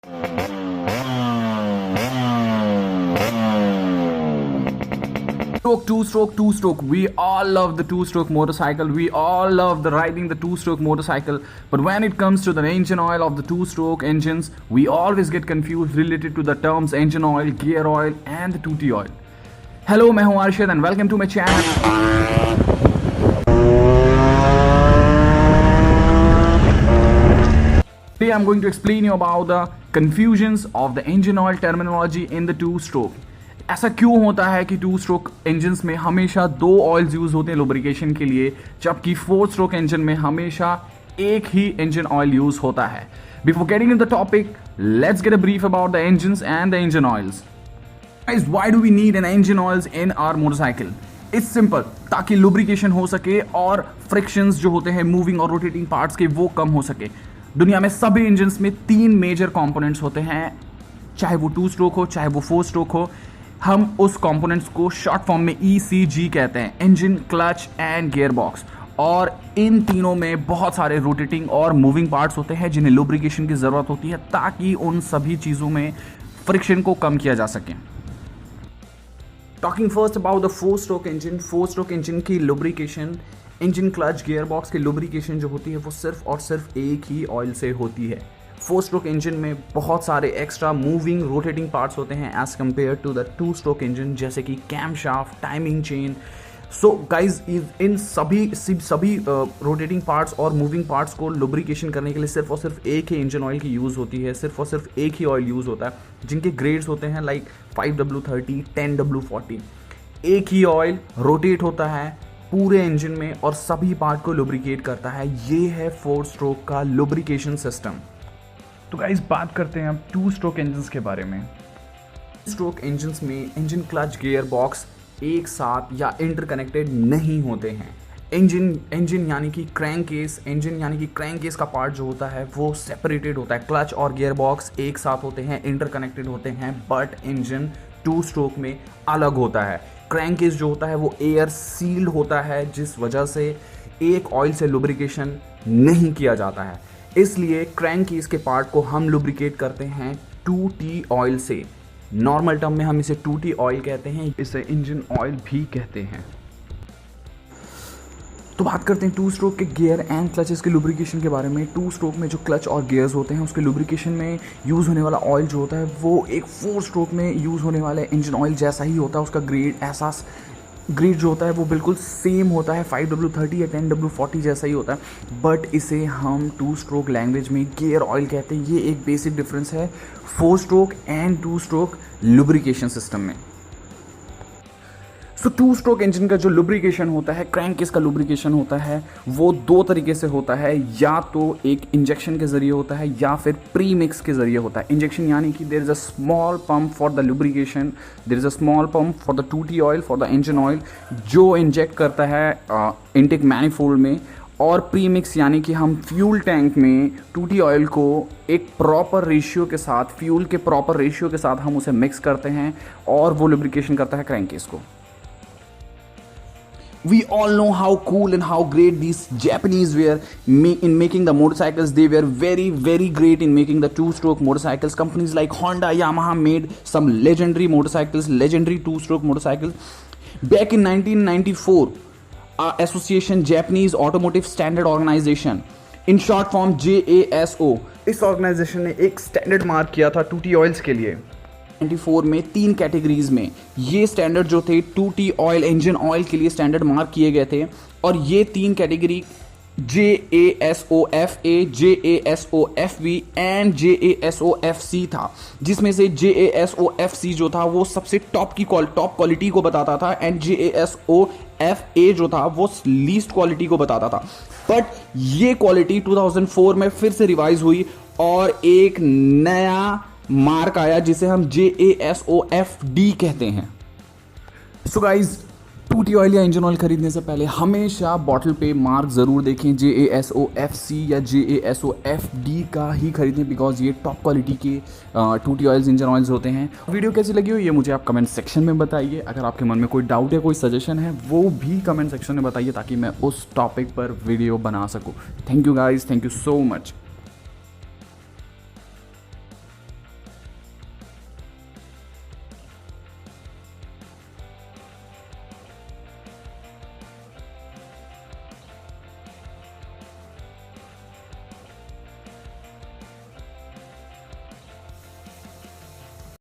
Two stroke. We all love the two-stroke motorcycle. We all love the riding the two-stroke motorcycle. But when it comes to the engine oil of the two-stroke engines, we always get confused related to the terms engine oil, gear oil, and the 2T oil. Hello, मैं हूँ Arshad and welcome to my channel. Today I'm going to explain you about the confusions of the engine oil terminology in the two-stroke. ऐसा क्यों होता है कि two stroke engines में हमेशा दो ऑयल्स यूज होते हैं लुब्रिकेशन के लिए, जबकि फोर स्ट्रोक इंजन में हमेशा एक ही इंजन ऑयल यूज होता है. Before getting in the topic, let's get a brief about the engines and the engine oils. Guys, why do we need an engine oils in our motorcycle? It's simple, ताकि lubrication हो सके और frictions जो होते हैं moving और rotating parts के वो कम हो सके. दुनिया में सभी इंजन्स में तीन मेजर कंपोनेंट्स होते हैं, चाहे वो टू स्ट्रोक हो चाहे वो फोर स्ट्रोक हो. हम उस कंपोनेंट्स को शॉर्ट फॉर्म में ECG कहते हैं, engine, clutch and gear box. और इन तीनों में बहुत सारे रोटेटिंग और मूविंग पार्ट्स होते हैं जिन्हें लुब्रिकेशन की ज़रूरत होती है ताकि उन सभी चीज़ों में फ्रिक्शन को कम किया जा सके. Talking first about the four stroke engine की lubrication, engine, clutch, gear box की लुब्रिकेशन जो होती है वो सिर्फ और सिर्फ एक ही ऑयल से होती है. फोर स्ट्रोक इंजन में बहुत सारे एक्स्ट्रा मूविंग रोटेटिंग पार्ट्स होते हैं as compare to the two stroke engine, जैसे कि cam shaft, timing chain. So guys, इन सभी रोटेटिंग पार्ट्स और मूविंग पार्ट्स को लुब्रिकेशन करने के लिए सिर्फ और सिर्फ एक ही इंजन ऑयल की यूज़ होती है. सिर्फ और सिर्फ एक ही ऑयल यूज़ होता है, जिनके ग्रेड्स होते हैं लाइक 5W30, 10W40. एक ही ऑयल रोटेट होता है पूरे इंजन में और सभी पार्ट को लुब्रिकेट करता है. ये है फोर स्ट्रोक का लुब्रिकेशन सिस्टम. तो गाइस, बात करते हैं अब टू स्ट्रोक इंजन्स के बारे में. स्ट्रोक इंजन्स में इंजन, क्लच, गियर बॉक्स एक साथ या इंटरकनेक्टेड नहीं होते हैं. इंजन यानी कि क्रैंक केस का पार्ट जो होता है वो सेपरेटेड होता है. क्लच और गियर बॉक्स एक साथ होते हैं, इंटरकनेक्टेड होते हैं, बट इंजन टू स्ट्रोक में अलग होता है. क्रैंक केस जो होता है वो एयर सील्ड होता है, जिस वजह से एक ऑयल से लुब्रिकेशन नहीं किया जाता है. इसलिए क्रैंक केस के पार्ट को हम लुब्रिकेट करते हैं 2T ऑयल से. नॉर्मल टर्म में हम इसे 2T ऑयल कहते हैं, इसे इंजन ऑयल भी कहते हैं. तो बात करते हैं टू स्ट्रोक के गियर एंड क्लचेस के लुब्रिकेशन के बारे में. टू स्ट्रोक में जो क्लच और गियर्स होते हैं उसके लुब्रिकेशन में यूज़ होने वाला ऑयल जो होता है वो एक फोर स्ट्रोक में यूज़ होने वाले इंजन ऑयल जैसा ही होता है. उसका ग्रेड जो होता है वो बिल्कुल सेम होता है, 5W30 या 10W40 जैसा ही होता है, बट इसे हम टू स्ट्रोक लैंग्वेज में गियर ऑयल कहते हैं. ये एक बेसिक डिफरेंस है four stroke and two stroke lubrication system में. सो टू स्ट्रोक इंजन का जो लुब्रिकेशन होता है, क्रैंक केस का लुब्रिकेशन होता है, वो दो तरीके से होता है. या तो एक इंजेक्शन के ज़रिए होता है या फिर प्री मिक्स के ज़रिए होता है. इंजेक्शन यानी कि there is a small pump for the lubrication, there is a small pump for the 2T oil, for the engine oil, जो इंजेक्ट करता है इनटेक मैनिफोल्ड में. और प्री मिक्स यानी कि हम फ्यूल टैंक में 2T ऑयल को एक प्रॉपर रेशियो के साथ, फ्यूल के प्रॉपर रेशियो के साथ हम उसे मिक्स करते हैं और वो लुब्रिकेशन करता है क्रैंक केस को. We all know how cool and how great these Japanese were in making the motorcycles. They were very, very great in making the two-stroke motorcycles. Companies like Honda, Yamaha made some legendary motorcycles, legendary two-stroke motorcycles. Back in 1994, association Japanese Automotive Standard Organization, in short form JASO, इस organisation ने एक standard mark किया था 2T oils के लिए. 94 में तीन categories में ये स्टैंडर्ड जो थे 2T ऑयल, इंजन ऑयल के लिए स्टैंडर्ड मार्क किए गए थे. और ये तीन category JASOFA, JASOFB and JASOFC था, जिसमें से JASOFC जो था वो सबसे टॉप क्वालिटी को बताता था एंड JASOFA जो था वो लीस्ट क्वालिटी को बताता था. बट ये क्वालिटी 2004 में फिर से रिवाइज हुई और एक नया मार्क आया जिसे हम JASOFD कहते हैं. सो गाइज, 2T ऑयल या इंजन ऑयल खरीदने से पहले हमेशा बॉटल पे मार्क ज़रूर देखें. JASOFC या JASOFD का ही खरीदें, बिकॉज ये टॉप क्वालिटी के 2T ऑयल्स, इंजन ऑयल्स होते हैं. वीडियो कैसी लगी हो ये मुझे आप कमेंट सेक्शन में बताइए. अगर आपके मन में कोई डाउट या कोई सजेशन है वो भी कमेंट सेक्शन में बताइए ताकि मैं उस टॉपिक पर वीडियो बना सकूँ. Thank you guys, thank you so much.